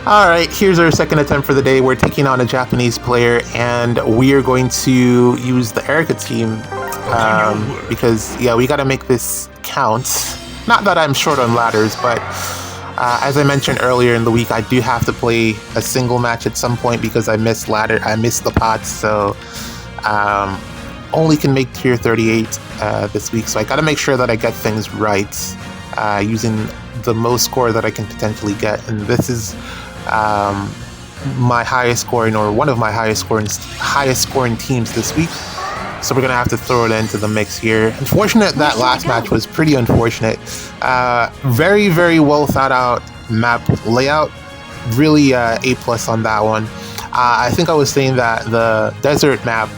All right, here's our second attempt for the day. We're taking on a Japanese player, and we are going to use the Erica team because, yeah, we got to make this count. Not that I'm short on ladders, but as I mentioned earlier in the week, I do have to play a single match at some point because I missed the pots, so only can make tier 38 this week. So I got to make sure that I get things right using the most score that I can potentially get, and this is my highest scoring, or one of my highest scoring teams this week. So we're gonna have to throw it into the mix here. Unfortunate that last match was pretty unfortunate. Very, very well thought out map layout. Really A+ on that one. I think I was saying that the desert map,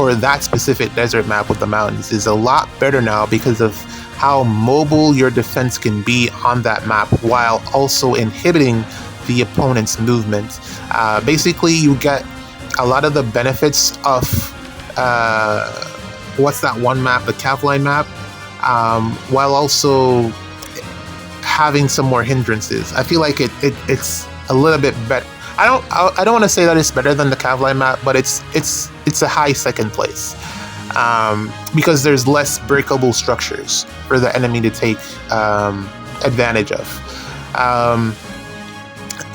or that specific desert map with the mountains, is a lot better now because of how mobile your defense can be on that map while also inhibiting the opponent's movement. Basically, you get a lot of the benefits of what's that one map, the Cavline map, while also having some more hindrances. I feel like it's a little bit better. I don't want to say that it's better than the Cavline map, but it's a high second place because there's less breakable structures for the enemy to take advantage of.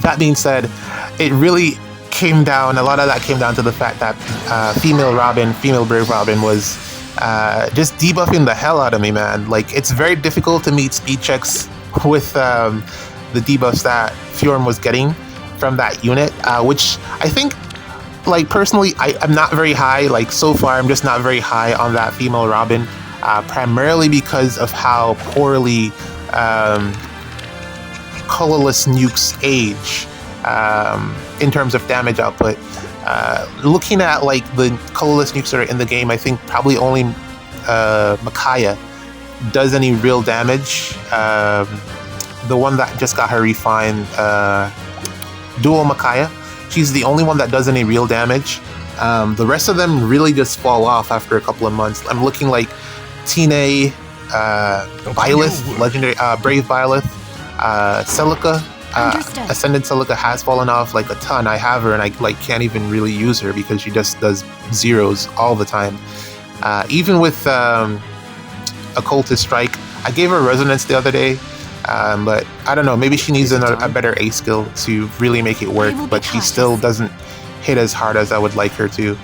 That being said, it really came down, a lot of that came down to the fact that female Brave Robin was just debuffing the hell out of me, man. Like, it's very difficult to meet speed checks with the debuffs that Fjorm was getting from that unit, which I think, like, personally, I'm not very high. Like, so far, I'm just not very high on that female Robin, primarily because of how poorly colorless nukes age in terms of damage output. Looking at like the colorless nukes that are in the game, I think probably only Micaiah does any real damage. The one that just got her refined, Dual Micaiah, she's the only one that does any real damage. The rest of them really just fall off after a couple of months. I'm looking like Tine, Byleth, legendary Brave Byleth, Celica, Ascended Celica has fallen off like a ton. I have her and I like can't even really use her because she just does zeros all the time. Even with Occultist Strike, I gave her Resonance the other day, but I don't know, maybe she needs a better A skill to really make it work, but she still doesn't hit as hard as I would like her to.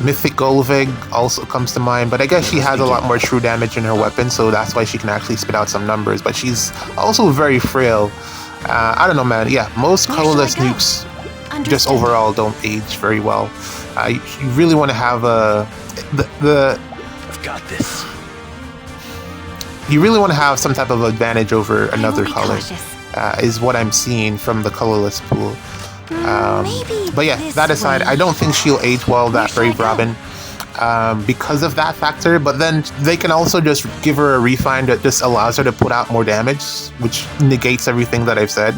Mythic Golvig also comes to mind, but I guess she has a lot more true damage in her weapon, so that's why she can actually spit out some numbers, but she's also very frail. I don't know, man. Yeah, most colorless nukes just overall don't age very well. You really want to have I've got this. You really want to have some type of advantage over another color, is what I'm seeing from the colorless pool. But yeah, that aside, I don't think she'll age well, that Brave Robin, because of that factor. But then they can also just give her a refine that just allows her to put out more damage, which negates everything that I've said.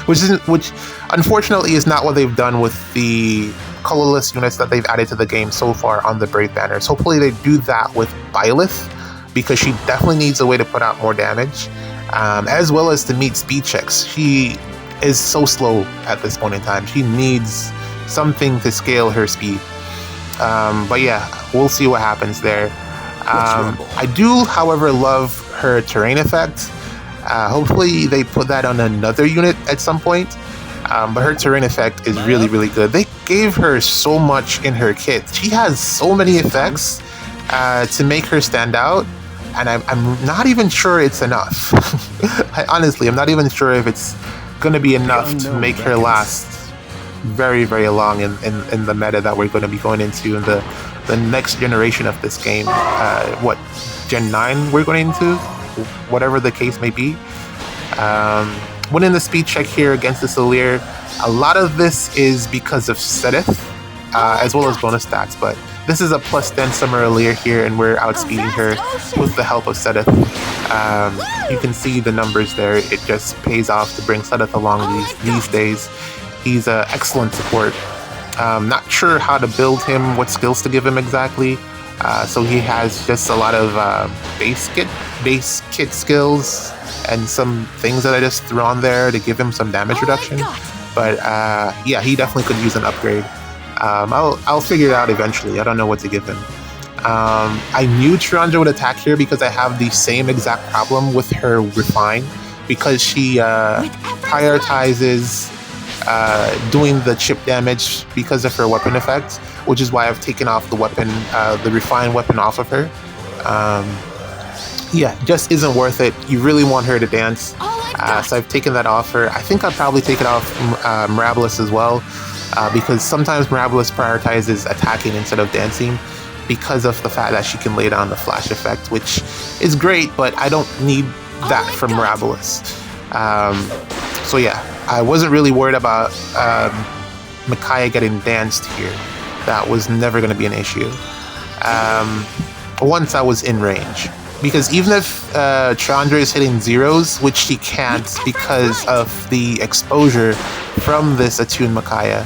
which unfortunately is not what they've done with the colorless units that they've added to the game so far on the Brave banners. Hopefully they do that with Byleth, because she definitely needs a way to put out more damage, as well as to meet speed checks. She is so slow at this point in time. She needs something to scale her speed. But yeah, we'll see what happens there. I do, however, love her terrain effect. Hopefully they put that on another unit at some point. But her terrain effect is really, really good. They gave her so much in her kit. She has so many effects to make her stand out, and I'm not even sure it's enough. Honestly, I'm not even sure if it's gonna be enough to make her last very, very long in the meta that we're going to be going into in the next generation of this game. What, Gen 9 we're going into? Whatever the case may be. Winning the speed check here against the Solir, a lot of this is because of Sedith, as well as bonus stats, but this is a plus 10 Summer Alir here, and we're outspeeding her with the help of Sedith. You can see the numbers there. It just pays off to bring Sedith along these days. He's an excellent support. Not sure how to build him, what skills to give him exactly, So he has just a lot of base kit skills and some things that I just threw on there to give him some damage reduction. But yeah, he definitely could use an upgrade. I'll figure it out eventually. I don't know what to give him. I knew Triandra would attack here because I have the same exact problem with her Refine, because she prioritizes doing the chip damage because of her weapon effect, which is why I've taken off the weapon, the Refine weapon off of her. Yeah, just isn't worth it. You really want her to dance. So I've taken that off her. I think I'll probably take it off Mirabilis as well, because sometimes Mirabilis prioritizes attacking instead of dancing because of the fact that she can lay down the flash effect, which is great, but I don't need that from Mirabilis. So yeah, I wasn't really worried about Micaiah getting danced here. That was never going to be an issue once I was in range. Because even if Triandra is hitting zeros, which she can't because of the exposure from this attuned Micaiah,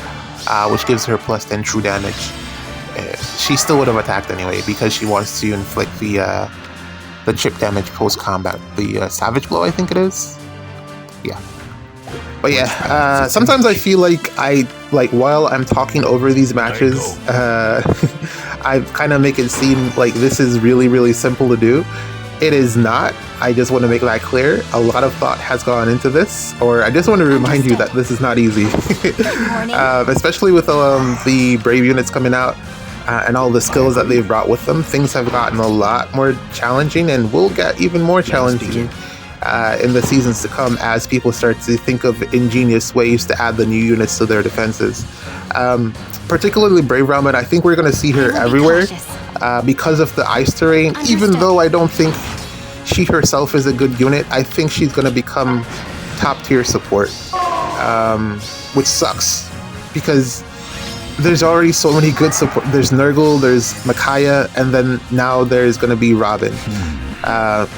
which gives her plus 10 true damage, she still would have attacked anyway because she wants to inflict the chip damage post-combat. The Savage Blow, I think it is? Yeah. But yeah, sometimes I feel like while I'm talking over these matches, I kind of make it seem like this is really, really simple to do. It is not. I just want to make that clear. A lot of thought has gone into this, or I just want to remind you that this is not easy. Especially with the Brave units coming out and all the skills that they've brought with them, things have gotten a lot more challenging and will get even more challenging in the seasons to come as people start to think of ingenious ways to add the new units to their defenses. Particularly Brave Ramen, I think we're going to see her everywhere because of the ice terrain. Even though I don't think she herself is a good unit, I think she's going to become top tier support, which sucks because there's already so many good support. There's Nurgle, there's Micaiah, and then now there's going to be Robin.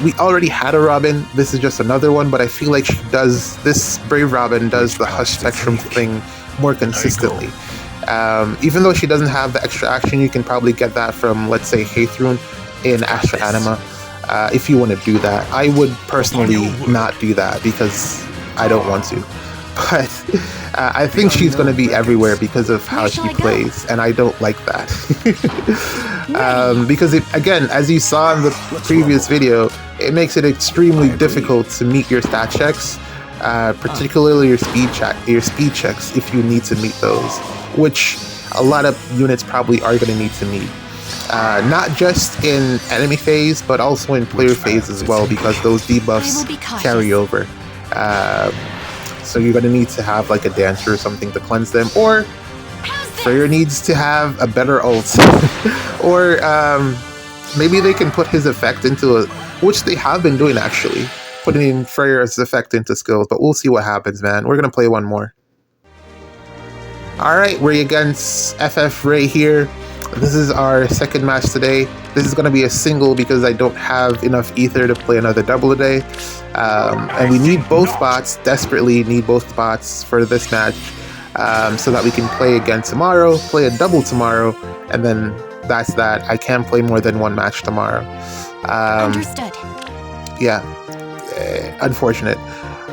We already had a Robin. This is just another one, but I feel like this Brave Robin does the Hush Spectrum thing more consistently. Even though she doesn't have the extra action, you can probably get that from, let's say, Haithrun in Astra Anima, if you want to do that. I would personally not do that because I don't want to. But I think she's going to be everywhere because of how she plays, and I don't like that. Because, again, as you saw in the previous video, it makes it extremely difficult to meet your stat checks, particularly your speed checks if you need to meet those, which a lot of units probably are going to need to meet. Not just in enemy phase, but also in player phase as well, because those debuffs carry over. So you're going to need to have like a dancer or something to cleanse them, or Freyr needs to have a better ult. Or maybe they can put his effect into which they have been doing actually, putting in Freyr's effect into skills, but we'll see what happens, man. We're going to play one more. Alright, we're against FF Ray here. This is our second match today. This is going to be a single because I don't have enough ether to play another double today. And we need both bots, desperately need both bots for this match, so that we can play again tomorrow, play a double tomorrow, and then that's that. I can't play more than one match tomorrow. Understood. Yeah, unfortunate.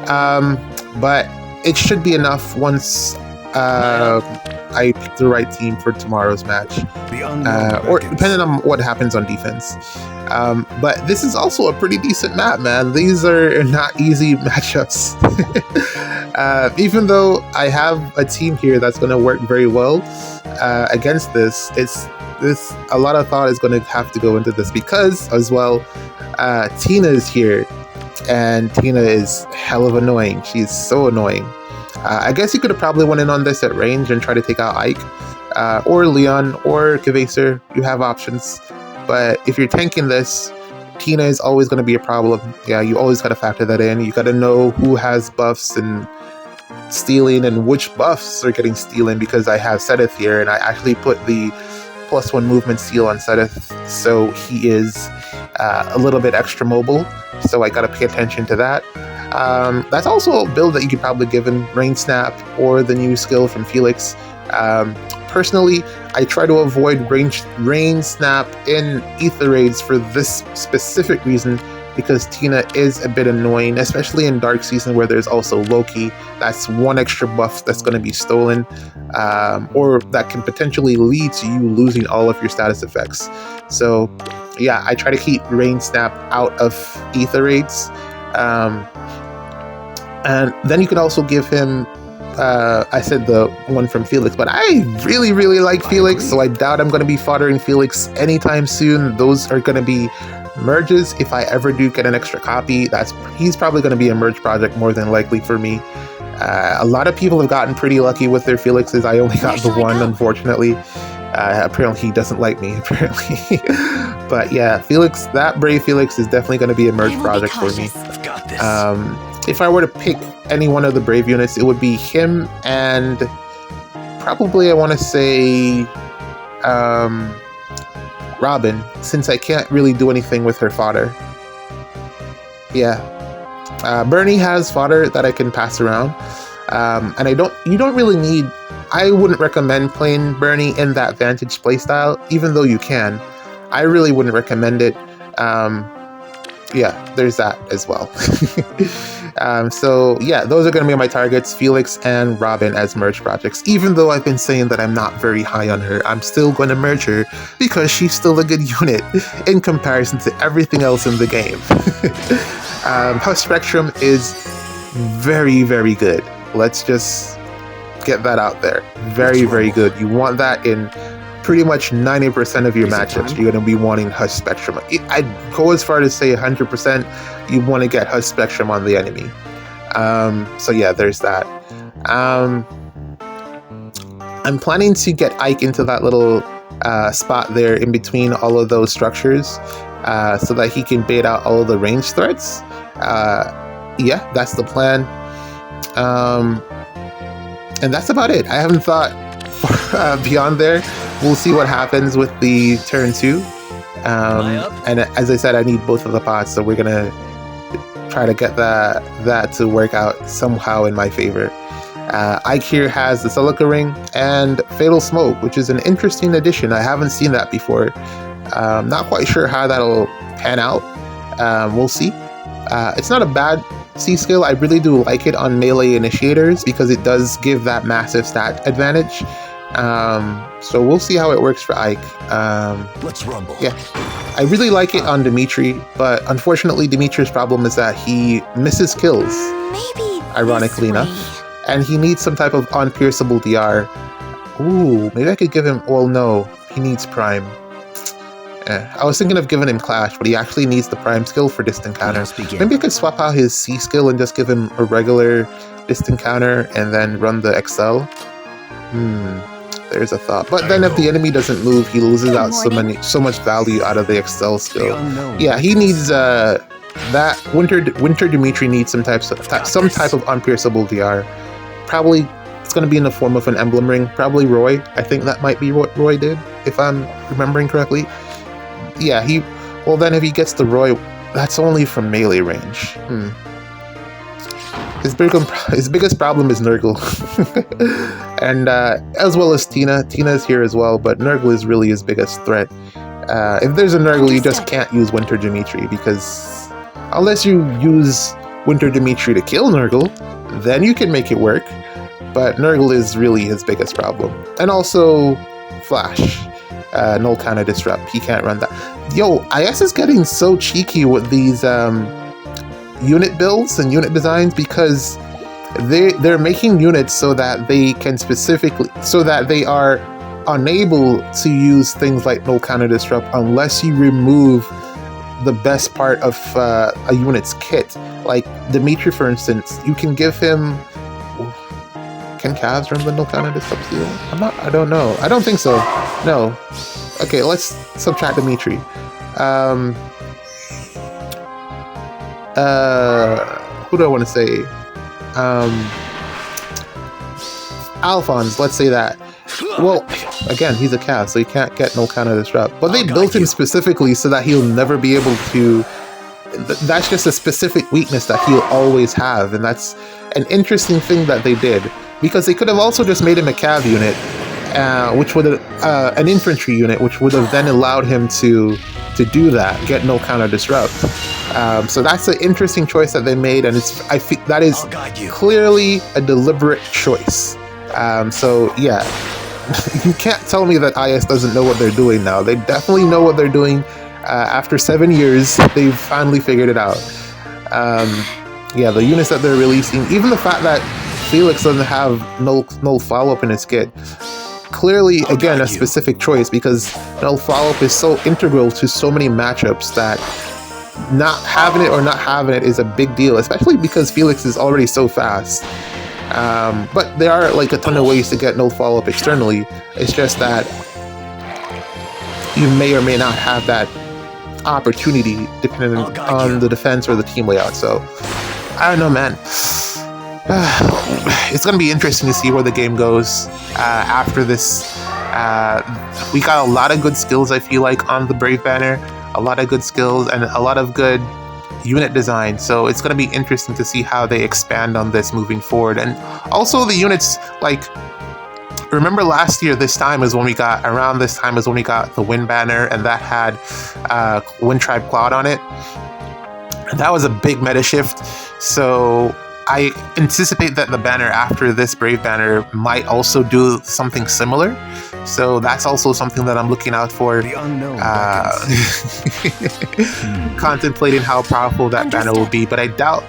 But it should be enough once I pick the right team for tomorrow's match, or depending on what happens on defense. But this is also a pretty decent map, man. These are not easy matchups. Even though I have a team here that's going to work very well against this, a lot of thought is going to have to go into this because, as well, Tina is here, and Tina is hell of annoying. She's so annoying. I guess you could have probably went in on this at range and try to take out Ike, or Leon, or Kvaser. You have options. But if you're tanking this, Tina is always going to be a problem. Yeah, you always got to factor that in. You got to know who has buffs and stealing and which buffs are getting stealing, because I have Sedith here, and I actually put the +1 movement seal on Sedith, so he is a little bit extra mobile. So I got to pay attention to that. That's also a build that you could probably give in Rain Snap or the new skill from Felix. personally, I try to avoid rain snap in Ether raids for this specific reason, because Tina is a bit annoying, especially in Dark Season where there's also Loki. That's one extra buff that's going to be stolen, or that can potentially lead to you losing all of your status effects. So yeah, I try to keep Rain Snap out of Ether raids. And then you could also give him, I said the one from Felix, but I really, really like Felix, so I doubt I'm going to be foddering Felix anytime soon. Those are going to be merges. If I ever do get an extra copy, he's probably going to be a merge project more than likely for me. A lot of people have gotten pretty lucky with their Felixes. I only got the one, unfortunately. Apparently he doesn't like me, apparently. But yeah, Felix, that Brave Felix is definitely going to be a merge project for me. I've got this. If I were to pick any one of the Brave units, it would be him and probably, I want to say, Robin, since I can't really do anything with her fodder. Yeah. Bernie has fodder that I can pass around. And you don't really need, I wouldn't recommend playing Bernie in that Vantage playstyle, even though you can. I really wouldn't recommend it. Yeah, there's that as well. So yeah, those are going to be my targets, Felix and Robin as merge projects. Even though I've been saying that I'm not very high on her, I'm still going to merge her because she's still a good unit in comparison to everything else in the game. Her Spectrum is very, very good. Let's just get that out there. Very, very good. You want that in pretty much 90% of your matchups. You're going to be wanting Hush Spectrum. I'd go as far to say 100% you want to get Hush Spectrum on the enemy. So yeah, there's that. I'm planning to get Ike into that little spot there in between all of those structures, so that he can bait out all of the range threats. Yeah, that's the plan. And that's about it. I haven't thought beyond there. We'll see what happens with the turn 2. And as I said, I need both of the pots, so we're gonna try to get that to work out somehow in my favor. Ike here has the Silica Ring and Fatal Smoke, which is an interesting addition. I haven't seen that before. Not quite sure how that'll pan out. We'll see. It's not a bad C skill. I really do like it on melee initiators because it does give that massive stat advantage. So we'll see how it works for Ike. Let's rumble. Yeah, I really like it on Dimitri, but unfortunately Dimitri's problem is that he misses kills, ironically enough, and he needs some type of unpierceable DR. Ooh, maybe I could give him, well no, he needs Prime. I was thinking of giving him Clash, but he actually needs the Prime skill for Distant Counter. Maybe I could swap out his C skill and just give him a regular Distant Counter and then run the XL. There's a thought. But then if the enemy doesn't move, he loses out so much value out of the XL skill. Yeah, he needs that Winter Dimitri needs some type of unpierceable DR. Probably it's going to be in the form of an emblem ring. Probably Roy. I think that might be what Roy did, if I'm remembering correctly. Yeah, well then if he gets the Roy, that's only from melee range. His biggest problem is Nurgle. And as well as Tina. Tina's here as well, but Nurgle is really his biggest threat. If there's a Nurgle, you just can't use Winter Dimitri, because unless you use Winter Dimitri to kill Nurgle, then you can make it work. But Nurgle is really his biggest problem. And also Flash. Null Counter Disrupt. He can't run that. Yo, IS is getting so cheeky with these unit builds and unit designs, because they're making units so that they are unable to use things like Null Counter Disrupt unless you remove the best part of a unit's kit. Like Dimitri, for instance, you can give him. Can Cavs run the Null Counter Disrupt seal? I don't know. I don't think so. No. Okay, let's subtract Dimitri. Who do I want to say? Alphonse, let's say that. Well, again, he's a Cav, so he can't get Null Counter Disrupt. But they built him specifically so that he'll never be able to. That's just a specific weakness that he'll always have, and that's an interesting thing that they did. Because they could have also just made him a Cav unit which would an infantry unit, which would have then allowed him to do that, get no counter disrupt. So that's an interesting choice that they made, and I feel that is clearly a deliberate choice. So yeah, you can't tell me that IS doesn't know what they're doing now. They definitely know what they're doing. After 7 years, they've finally figured it out. Yeah, the units that they're releasing, even the fact that Felix doesn't have null follow-up in his kit, clearly, again, a specific choice, because null follow-up is so integral to so many matchups that not having it or not having it is a big deal, especially because Felix is already so fast. But there are like a ton of ways to get null follow-up externally. It's just that you may or may not have that opportunity depending on the defense or the team layout. So I don't know, man. It's going to be interesting to see where the game goes after this. We got a lot of good skills, I feel like, on the Brave Banner. A lot of good skills and a lot of good unit design. So it's going to be interesting to see how they expand on this moving forward. And also the units, like, remember last year, around this time is when we got the Wind Banner, and that had Wind Tribe Cloud on it. And that was a big meta shift. So I anticipate that the banner after this Brave Banner might also do something similar. So that's also something that I'm looking out for. The unknown contemplating how powerful that banner will be. But I doubt,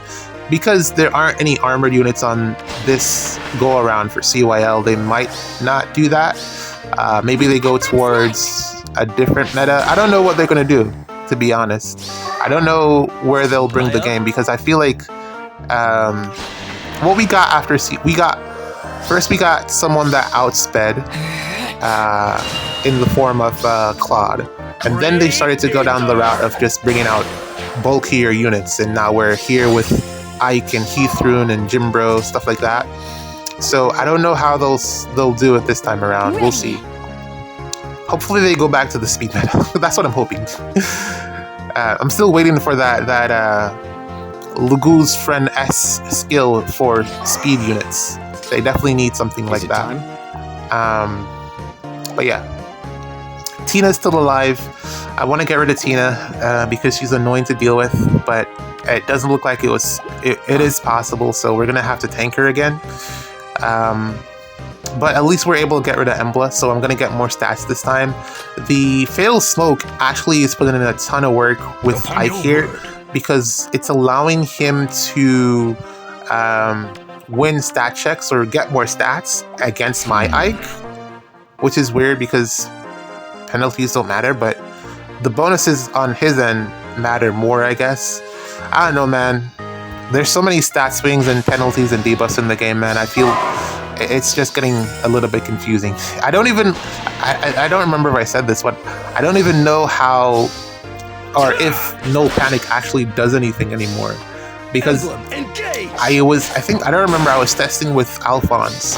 because there aren't any armored units on this go around for CYL, they might not do that. Maybe they go towards a different meta. I don't know what they're going to do, to be honest. I don't know where they'll bring the game, because I feel like what we got after we got someone that outsped in the form of Claude, and then they started to go down the route of just bringing out bulkier units, and now we're here with Ike and Heathrune and Jimbro, stuff like that. So I don't know how they'll do it this time around. We'll see. Hopefully they go back to the speed meta. That's what I'm hoping. I'm still waiting for that Lugu's friend S skill for speed units. They definitely need something like that. But yeah, Tina's still alive. I want to get rid of Tina because she's annoying to deal with, but it doesn't look like it is possible, so we're gonna have to tank her again. But at least we're able to get rid of Embla, so I'm gonna get more stats this time. The Fatal Smoke actually is putting in a ton of work with Ike here, because it's allowing him to win stat checks or get more stats against my Ike, which is weird because penalties don't matter, but the bonuses on his end matter more, I guess. I don't know, man. There's so many stat swings and penalties and debuffs in the game, man. I feel it's just getting a little bit confusing. I don't remember if I said this, but I don't even know how or if No Panic actually does anything anymore. Because I don't remember, I was testing with Alphonse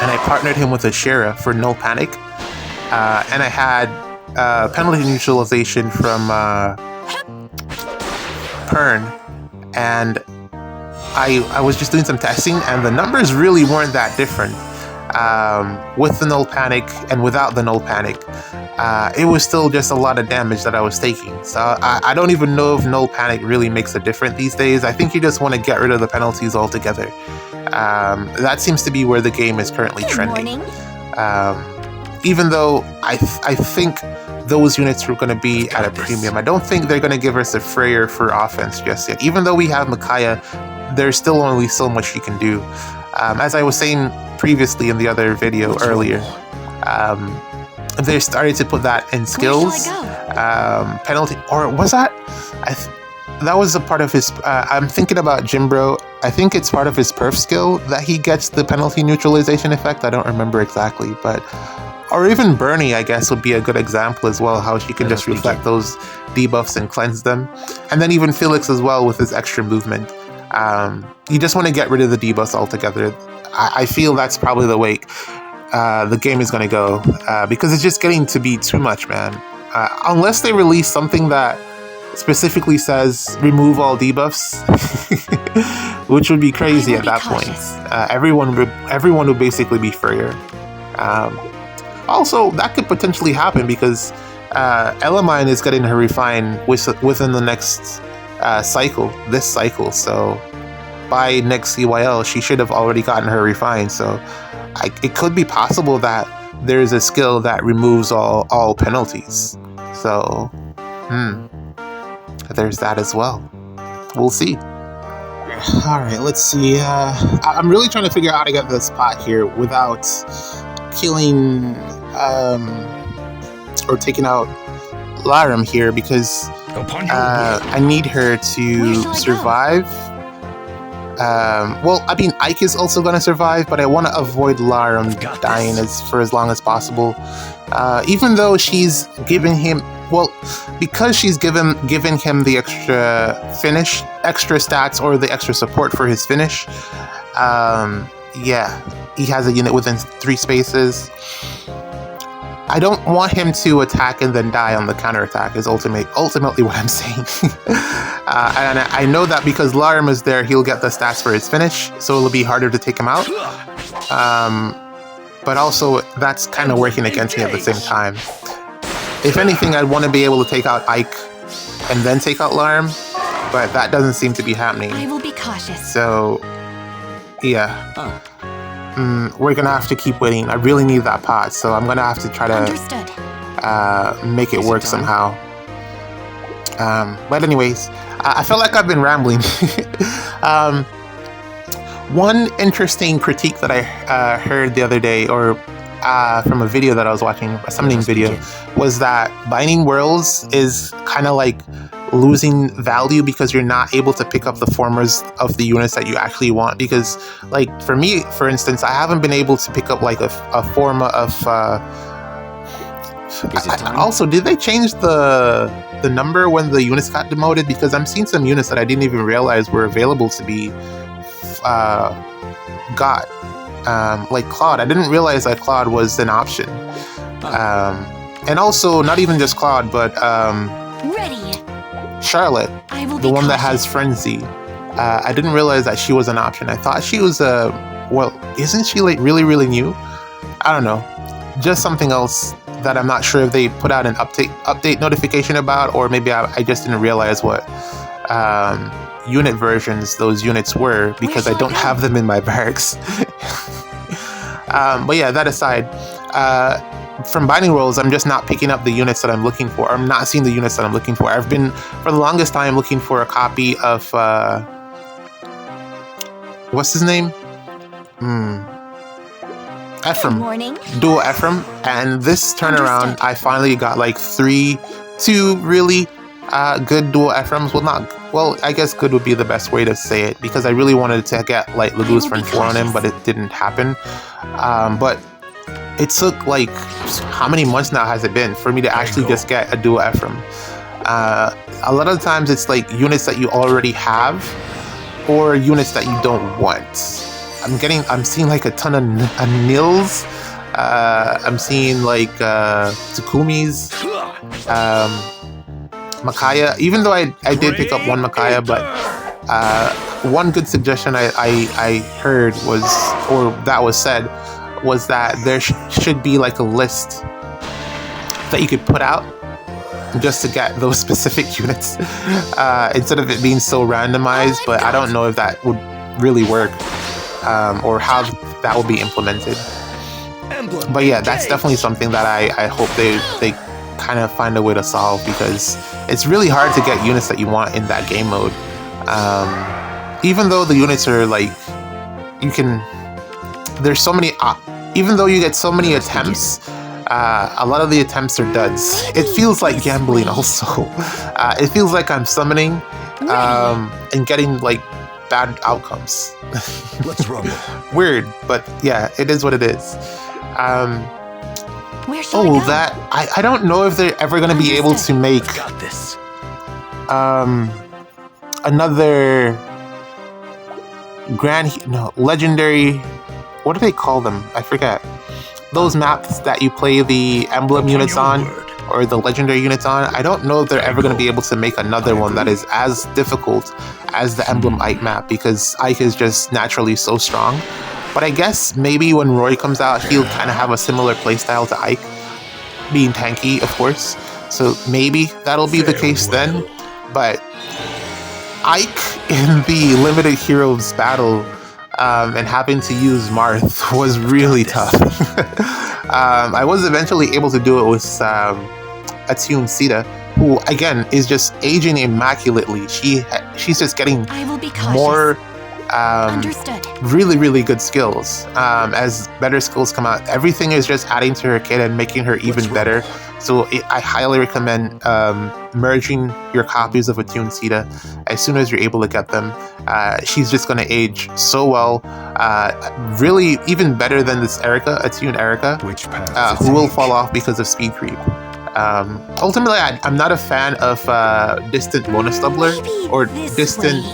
and I partnered him with a Shera for No Panic. And I had penalty neutralization from Pern, and I was just doing some testing, and the numbers really weren't that different with the Null Panic and without the Null Panic. It was still just a lot of damage that I was taking. So I don't even know if Null Panic really makes a difference these days. I think you just want to get rid of the penalties altogether. That seems to be where the game is currently trending. Even though I think those units are going to be at a premium. I don't think they're going to give us a Freyr for offense just yet. Even though we have Micaiah, there's still only so much she can do. As I was saying previously in the other video earlier, they started to put that in skills. Penalty, or was that? That was a part of his... I'm thinking about Jimbro. I think it's part of his perf skill that he gets the penalty neutralization effect. I don't remember exactly, but... Or even Bernie, I guess, would be a good example as well, how she can just reflect those debuffs and cleanse them. And then even Felix as well with his extra movement. You just want to get rid of the debuffs altogether. I feel that's probably the way the game is going to go, because it's just getting to be too much, man. Unless they release something that specifically says remove all debuffs, which would be crazy at that point. Everyone would basically be Freyr. Also, that could potentially happen because Elamine is getting her refine within the next cycle, this cycle. So by next CYL, she should have already gotten her refine. So it could be possible that there's a skill that removes all penalties. So, there's that as well. We'll see. All right, let's see. I'm really trying to figure out how to get this pot here without killing or taking out Laram here because I need her to survive. Well, I mean, Ike is also going to survive, but I want to avoid Laram dying for as long as possible. Even though she's giving him, well, because she's giving him the extra stats or the extra support for his finish. Yeah, he has a unit within 3 spaces. I don't want him to attack and then die on the counterattack is ultimately what I'm saying. And I know that because Laram is there, he'll get the stats for his finish, so it'll be harder to take him out. But also, that's kind of working against me at the same time. If anything, I'd want to be able to take out Ike and then take out Laram, but that doesn't seem to be happening. I will be cautious. So, yeah. We're gonna have to keep waiting. I really need that pot, so I'm gonna have to try to make it work somehow. But anyways, I feel like I've been rambling. One interesting critique that I heard the other day, or from a video that I was watching, a summoning video, was that Binding Worlds is kind of like losing value because you're not able to pick up the formers of the units that you actually want. Because, like, for me, for instance, I haven't been able to pick up like a forma of also, did they change the number when the units got demoted? Because I'm seeing some units that I didn't even realize were available to be got, like Claude. I didn't realize that Claude was an option. And also, not even just Claude, but Ready. Charlotte, the one that has Frenzy. I didn't realize that she was an option. I thought she was well, isn't she like really, really new? I don't know. Just something else that I'm not sure if they put out an update notification about, or maybe I just didn't realize what unit versions those units were because I don't have them in my barracks. But yeah, that aside, from Binding Worlds, I'm just not picking up the units that I'm looking for. I'm not seeing the units that I'm looking for. I've been, for the longest time, looking for a copy of, what's his name? Ephraim. Dual Ephraim. And this turnaround, I finally got like 2 really good dual Ephraims. Well, I guess good would be the best way to say it, because I really wanted to get like Lagu's Friend 4 on him, but it didn't happen. But it took like, how many months now has it been for me to actually just get a dual Ephraim? A lot of times it's like units that you already have or units that you don't want. I'm seeing like a ton of Nils. I'm seeing like Takumis, Makaya. Even though I did pick up one Makaya, but one good suggestion I heard was, or that was said, was that there should be like a list that you could put out just to get those specific units instead of it being so randomized. But I don't know if that would really work or how that will be implemented. But yeah, that's definitely something that I hope they kind of find a way to solve, because it's really hard to get units that you want in that game mode. Even though the units are like, there's so many, even though you get so many attempts, a lot of the attempts are duds. It feels like gambling also. It feels like I'm summoning and getting like bad outcomes. Let's rumble. Weird, but yeah, it is what it is. Where shall I go? That I don't know if they're ever going to be able to make another legendary, what do they call them? I forget. Those maps that you play the emblem units on, or the legendary units on. I don't know if they're ever going to be able to make another one that is as difficult as the emblem Ike map, because Ike is just naturally so strong. But I guess maybe when Roy comes out, he'll kind of have a similar playstyle to Ike, being tanky, of course. So maybe that'll be the case then. But Ike in the Limited Heroes battle and having to use Marth was really tough. I was eventually able to do it with Attune Sita, who again is just aging immaculately. She's just getting more really, really good skills. As better skills come out, everything is just adding to her kit and making her even better. So I highly recommend merging your copies of Attune Sita as soon as you're able to get them. She's just going to age so well. Really, even better than this Attune Erica, who will fall off because of speed creep. Ultimately, I'm not a fan of distant bonus doubler or distant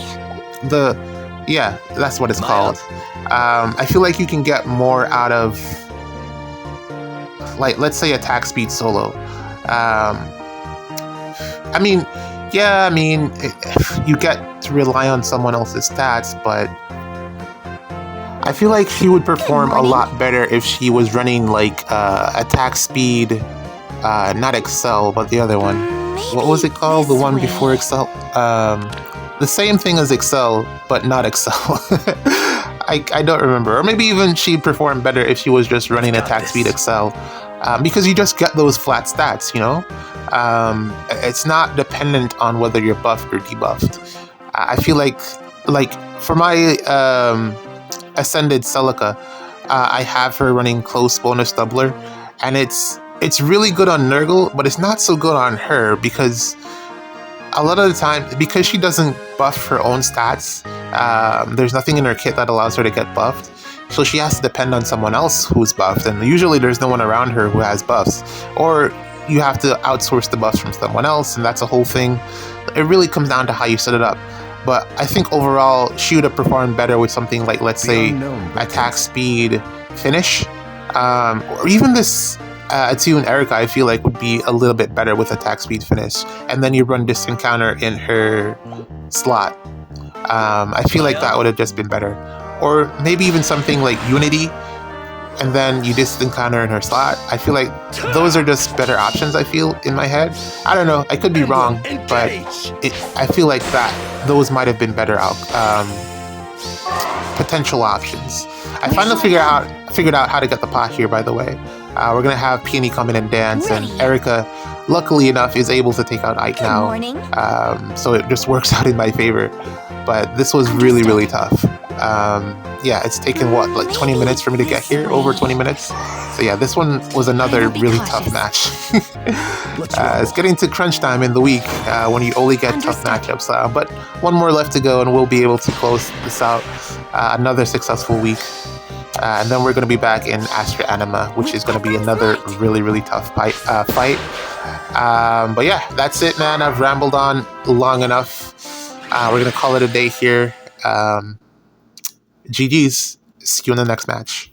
yeah, that's what it's called. I feel like you can get more out of, like, let's say attack speed solo. I mean, you get to rely on someone else's stats, but I feel like she would perform a lot better if she was running like attack speed, not Excel, but the other one. What was it called? The one before Excel? The same thing as Excel, but not Excel. I don't remember. Or maybe even she'd perform better if she was just running attack speed Excel. Because you just get those flat stats, you know? It's not dependent on whether you're buffed or debuffed. I feel like for my Ascended Celica, I have her running close bonus doubler, and it's really good on Nurgle, but it's not so good on her because a lot of the time, because she doesn't buff her own stats, there's nothing in her kit that allows her to get buffed. So she has to depend on someone else who's buffed, and usually there's no one around her who has buffs. Or you have to outsource the buffs from someone else, and that's a whole thing. It really comes down to how you set it up. But I think overall, she would have performed better with something like, let's say, attack speed finish. Or even this Attune Erica, I feel like would be a little bit better with attack speed finish. And then you run distant counter in her slot. I feel like that would have just been better. Or maybe even something like Unity, and then you distant counter in her slot. I feel like those are just better options, I feel, in my head. I don't know, I could be wrong, but I feel like those might have been better potential options. I finally figured out how to get the pot here, by the way. We're going to have Peony come in and dance, and Erica, luckily enough, is able to take out Ike now. So it just works out in my favor. But this was really, really tough. Yeah, it's taken, what, like 20 minutes for me to get here? Over 20 minutes? So yeah, this one was another really tough match. It's getting to crunch time in the week when you only get tough matchups. But one more left to go, and we'll be able to close this out. Another successful week. And then we're going to be back in Astra Anima, which is going to be another really, really tough fight. But yeah, that's it, man. I've rambled on long enough. We're going to call it a day here. GG's. See you in the next match.